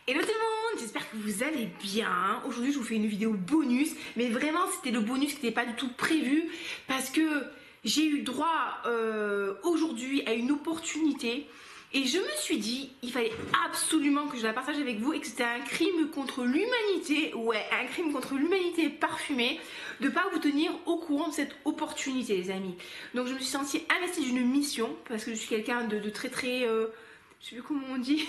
Hello tout le monde, j'espère que vous allez bien. Aujourd'hui je vous fais une vidéo bonus, mais vraiment c'était le bonus qui n'était pas du tout prévu parce que j'ai eu droit aujourd'hui à une opportunité et je me suis dit il fallait absolument que je la partage avec vous et que c'était un crime contre l'humanité, ouais, un crime contre l'humanité parfumé de ne pas vous tenir au courant de cette opportunité les amis. Donc je me suis sentie investie d'une mission parce que je suis quelqu'un de très je sais plus comment on dit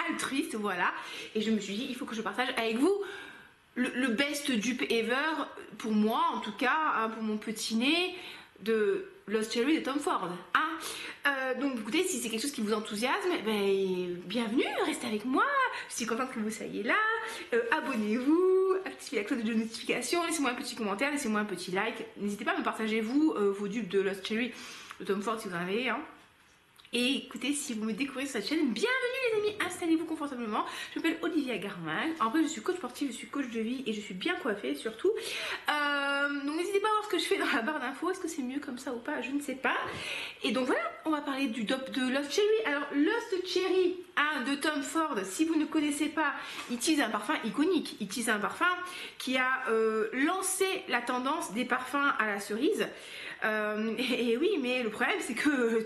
altruiste, voilà, et je me suis dit il faut que je partage avec vous le best dupe ever pour moi en tout cas, hein, pour mon petit nez de Lost Cherry de Tom Ford, hein. Donc écoutez, si c'est quelque chose qui vous enthousiasme, ben, bienvenue, restez avec moi, je suis contente que vous soyez là, abonnez-vous, activez la cloche de notification, laissez-moi un petit commentaire, laissez-moi un petit like, n'hésitez pas à me partager vous vos dupes de Lost Cherry de Tom Ford si vous en avez, hein. Et écoutez, si vous me découvrez sur cette chaîne, bienvenue les amis, installez-vous confortablement. Je m'appelle Olivia Garman. En vrai, je suis coach sportif, je suis coach de vie et je suis bien coiffée surtout. Donc n'hésitez pas à voir ce que je fais dans la barre d'infos. Est-ce que c'est mieux comme ça ou pas? Je ne sais pas. Et donc voilà, on va parler du dope de Lost Cherry. Alors Lost Cherry, hein, de Tom Ford, si vous ne connaissez pas, il utilise un parfum iconique. Il utilise un parfum qui a lancé la tendance des parfums à la cerise. Et oui, mais le problème c'est que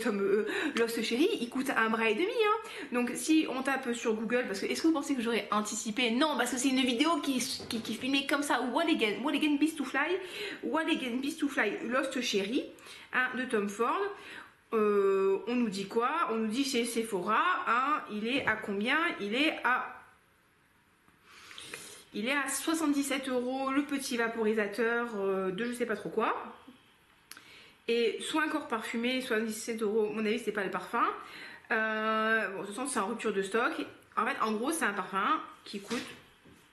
Lost Cherry il coûte un bras et demi, hein. Donc si on tape sur Google, parce que est-ce que vous pensez que j'aurais anticipé? Non, parce que c'est une vidéo qui est filmée comme ça. What again Beast to Fly Lost Cherry, hein, de Tom Ford. On nous dit quoi? On nous dit chez Sephora, hein, il est à combien? Il est à 77 € le petit vaporisateur de je sais pas trop quoi. Et soit un corps parfumé, soit 17 €, à mon avis c'est pas le parfum. Bon, de toute façon c'est en rupture de stock. En fait, en gros c'est un parfum qui coûte,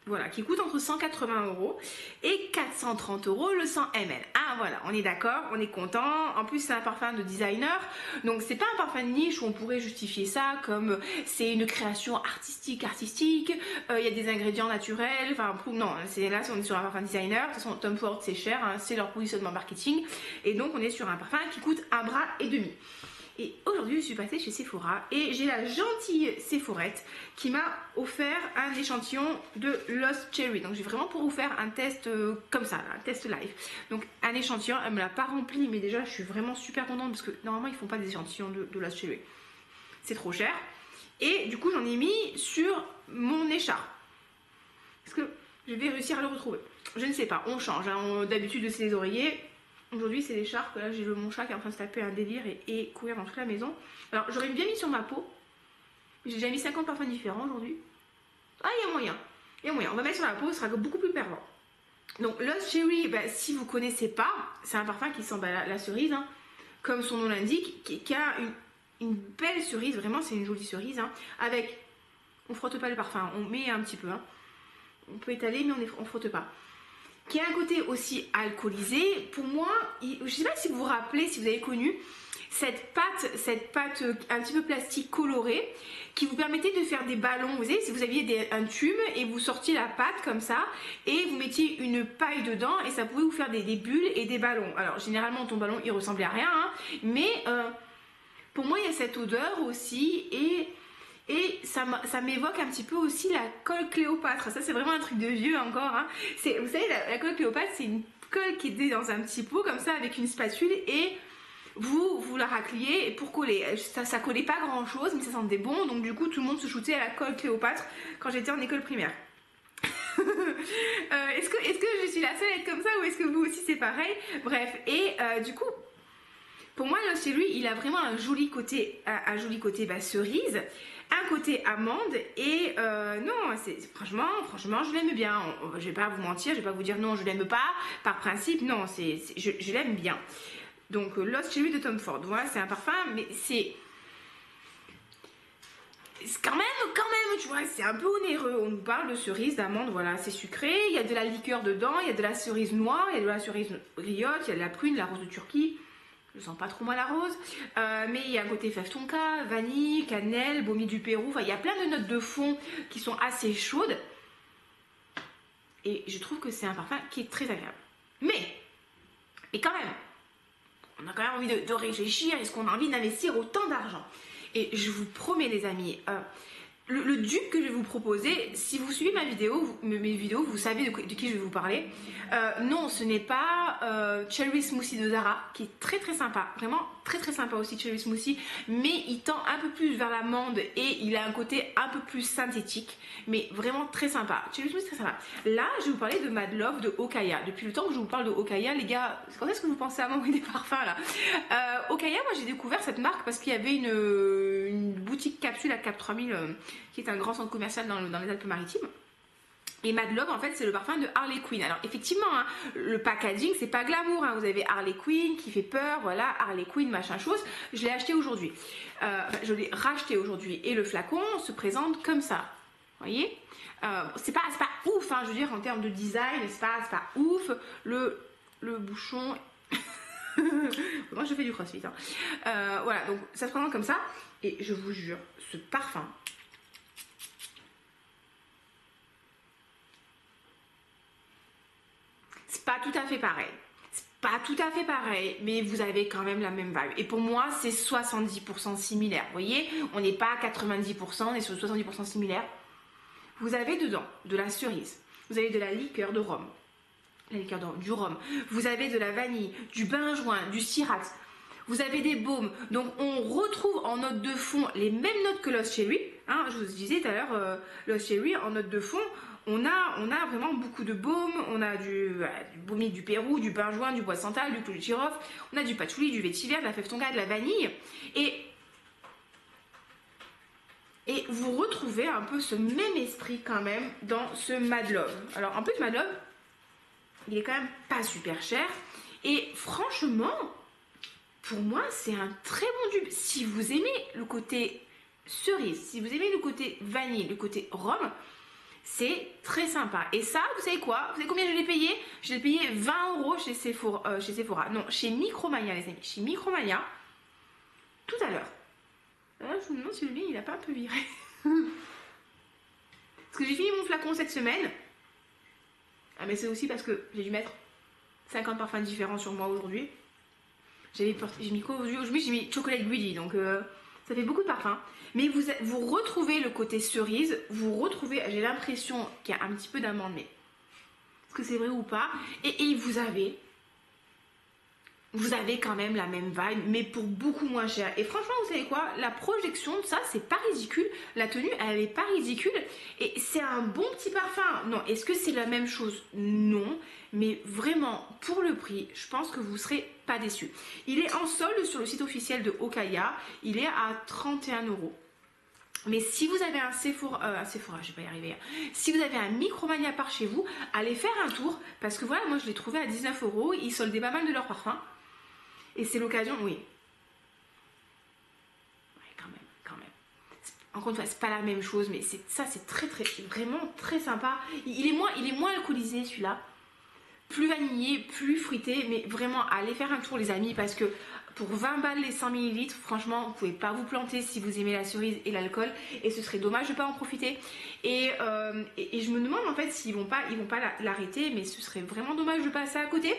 voilà, qui coûte entre 180 € et 430 € le 100 ml. Ah voilà, on est d'accord, on est content. En plus c'est un parfum de designer, donc c'est pas un parfum de niche où on pourrait justifier ça comme c'est une création artistique. Il y a des ingrédients naturels, enfin non, c'est là on est sur un parfum designer. De toute façon Tom Ford c'est cher, hein, c'est leur positionnement marketing, et donc on est sur un parfum qui coûte un bras et demi. Et aujourd'hui, je suis passée chez Sephora et j'ai la gentille Sephorette qui m'a offert un échantillon de Lost Cherry. Donc, j'ai vraiment pour vous faire un test comme ça, un test live. Donc, un échantillon, elle me l'a pas rempli, mais déjà, je suis vraiment super contente parce que normalement, ils font pas des échantillons de Lost Cherry. C'est trop cher. Et du coup, j'en ai mis sur mon écharpe. Est-ce que je vais réussir à le retrouver? Je ne sais pas, on change. Hein. D'habitude, c'est les oreillers. Aujourd'hui c'est l'écharpe, là j'ai mon chat qui est en train de se taper un délire et courir dans toute la maison. Alors j'aurais bien mis sur ma peau, j'ai déjà mis 50 parfums différents aujourd'hui. Ah il y a moyen, on va mettre sur la peau, ce sera beaucoup plus pervers. Donc Lost Cherry, bah, si vous connaissez pas, c'est un parfum qui sent la cerise, hein, comme son nom l'indique, qui a une belle cerise, vraiment c'est une jolie cerise, hein, avec, on frotte pas le parfum, on met un petit peu, hein. On peut étaler mais on frotte pas. Qui a un côté aussi alcoolisé. Pour moi, je ne sais pas si vous vous rappelez, si vous avez connu cette pâte un petit peu plastique colorée qui vous permettait de faire des ballons. Vous savez, si vous aviez un tube et vous sortiez la pâte comme ça et vous mettiez une paille dedans et ça pouvait vous faire des bulles et des ballons. Alors généralement ton ballon il ressemblait à rien, hein, mais pour moi il y a cette odeur aussi et ça m'évoque un petit peu aussi la colle Cléopâtre. Ça c'est vraiment un truc de vieux encore, hein. Vous savez la colle Cléopâtre c'est une colle qui était dans un petit pot comme ça avec une spatule et vous la racliez pour coller. Ça collait pas grand chose mais ça sentait bon, donc du coup tout le monde se shootait à la colle Cléopâtre quand j'étais en école primaire. Est-ce que je suis la seule à être comme ça ou est-ce que vous aussi c'est pareil? Bref, et du coup pour moi là chez lui il a vraiment un joli côté cerise, un côté amande et non, franchement je l'aime bien. Je vais pas vous mentir, je vais pas vous dire non je l'aime pas par principe, non, je l'aime bien. Donc Lost Cherry de Tom Ford, voilà, c'est un parfum mais c'est quand même, tu vois, c'est un peu onéreux. On nous parle de cerise, d'amande, voilà, c'est sucré, il y a de la liqueur dedans, il y a de la cerise noire, il y a de la cerise griotte, il y a de la prune, la rose de Turquie. Je sens pas trop mal la rose, mais il y a un côté fève tonka, vanille, cannelle, baume du Pérou, enfin il y a plein de notes de fond qui sont assez chaudes et je trouve que c'est un parfum qui est très agréable. Mais quand même, on a quand même envie de réfléchir, est-ce qu'on a envie d'investir autant d'argent? Et je vous promets les amis, le dupe que je vais vous proposer, si vous suivez mes vidéos, vous savez de qui je vais vous parler. Non, ce n'est pas Cherry Smoothie de Zara, qui est très très sympa, vraiment très très sympa aussi Cherry Smoothie, mais il tend un peu plus vers l'amande et il a un côté un peu plus synthétique, mais vraiment très sympa. Cherry Smoothie très sympa. Là, je vais vous parler de Mad Love de Okaya. Depuis le temps que je vous parle de Okaya, les gars, quand est-ce que vous pensez à m'envoyer des parfums là? Okaya, moi j'ai découvert cette marque parce qu'il y avait une boutique capsule à Cap 3000 qui est un grand centre commercial dans les Alpes-Maritimes. Et Mad Love, en fait, c'est le parfum de Harley Quinn. Alors, effectivement, hein, le packaging, c'est pas glamour. Hein. Vous avez Harley Quinn qui fait peur, voilà, Harley Quinn, machin chose. Je l'ai acheté aujourd'hui. Je l'ai racheté aujourd'hui. Et le flacon se présente comme ça. Vous voyez, c'est pas ouf, hein, je veux dire, en termes de design, c'est pas ouf. Le bouchon... Moi, je fais du crossfit. Hein. Voilà, donc ça se présente comme ça. Et je vous jure, ce parfum... pas tout à fait pareil. C'est pas tout à fait pareil, mais vous avez quand même la même vibe. Et pour moi, c'est 70% similaire. Vous voyez, on n'est pas à 90%, on est sur 70% similaire. Vous avez dedans de la cerise, vous avez de la liqueur de rhum, du rhum. Vous avez de la vanille, du benjoin, du syrax. Vous avez des baumes. Donc, on retrouve en note de fond les mêmes notes que Lost Cherry. Hein, je vous disais tout à l'heure, Lost Cherry, en note de fond, on a vraiment beaucoup de baumes. On a du baume du Pérou, du benjoin, du bois de santal, du clou de girofle. On a du patchouli, du vétiver, de la fève tonka, de la vanille. Et vous retrouvez un peu ce même esprit quand même dans ce Mad Love. Alors, en plus, Mad Love, il est quand même pas super cher. Et franchement... pour moi, c'est un très bon dupe. Si vous aimez le côté cerise, si vous aimez le côté vanille, le côté rhum, c'est très sympa. Et ça, vous savez quoi? Vous savez combien je l'ai payé? Je l'ai payé 20 € chez Sephora. Non, chez Micromania, les amis. Chez Micromania, tout à l'heure. Là, je me demande si le mien, il n'a pas un peu viré. Parce que j'ai fini mon flacon cette semaine. Ah, mais c'est aussi parce que j'ai dû mettre 50 parfums différents sur moi aujourd'hui. J'ai mis quoi aujourd'hui? J'ai mis Chocolate Greedy, donc ça fait beaucoup de parfums. Mais vous retrouvez le côté cerise, vous retrouvez, j'ai l'impression qu'il y a un petit peu d'amande, mais est-ce que c'est vrai ou pas? Et vous avez quand même la même vibe, mais pour beaucoup moins cher. Et franchement, vous savez quoi? La projection de ça, c'est pas ridicule. La tenue, elle est pas ridicule. Et c'est un bon petit parfum. Non, est-ce que c'est la même chose? Non. Mais vraiment, pour le prix, je pense que vous serez pas déçus. Il est en solde sur le site officiel de Okaya. Il est à 31 €. Mais si vous avez un Sephora, je vais pas y arriver. Si vous avez un Micromania par chez vous, allez faire un tour. Parce que voilà, moi je l'ai trouvé à 19 €. Ils soldaient pas mal de leurs parfums. Et c'est l'occasion, oui. Ouais, quand même. Encore une fois, c'est pas la même chose, mais c'est très, vraiment très sympa. Il est moins alcoolisé celui-là. Plus vanillé, plus fruité, mais vraiment, allez faire un tour les amis, parce que pour 20 balles les 100 ml, franchement, vous pouvez pas vous planter si vous aimez la cerise et l'alcool, et ce serait dommage de pas en profiter. Et je me demande en fait s'ils vont pas l'arrêter, mais ce serait vraiment dommage de passer à côté.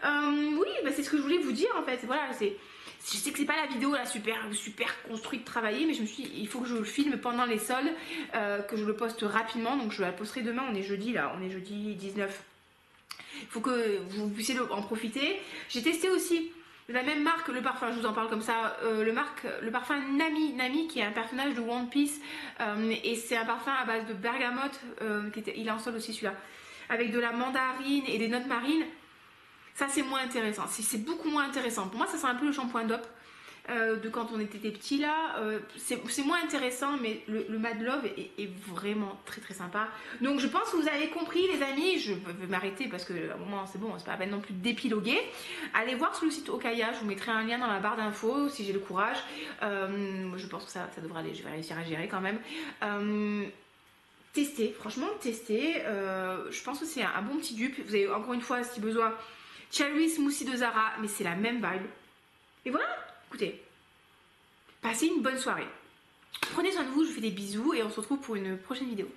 Oui, bah c'est ce que je voulais vous dire en fait. Voilà, je sais que c'est pas la vidéo là super construite, travaillée, mais je me suis dit, il faut que je le filme pendant les soldes, que je le poste rapidement. Donc je la posterai demain. On est jeudi 19. Il faut que vous puissiez en profiter. J'ai testé aussi de la même marque le parfum, je vous en parle comme ça, le parfum Nami qui est un personnage de One Piece, et c'est un parfum à base de bergamote, il est en solde aussi celui-là, avec de la mandarine et des notes marines. Ça c'est moins intéressant, c'est beaucoup moins intéressant. Pour moi ça sent un peu le shampoing d'op de quand on était petits là. C'est moins intéressant, mais le Mad Love est vraiment très sympa. Donc je pense que vous avez compris les amis. Je vais m'arrêter parce que à un moment c'est bon, c'est pas la peine non plus d'épiloguer. Allez voir sur le site Okaya, je vous mettrai un lien dans la barre d'infos si j'ai le courage. Je pense que ça devrait aller, je vais réussir à gérer quand même. Testez, franchement testez. Je pense que c'est un bon petit dupe. Vous avez encore une fois si besoin Cherry Smoothie de Zara, mais c'est la même vibe. Et voilà, écoutez, passez une bonne soirée. Prenez soin de vous, je vous fais des bisous et on se retrouve pour une prochaine vidéo.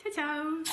Ciao ciao.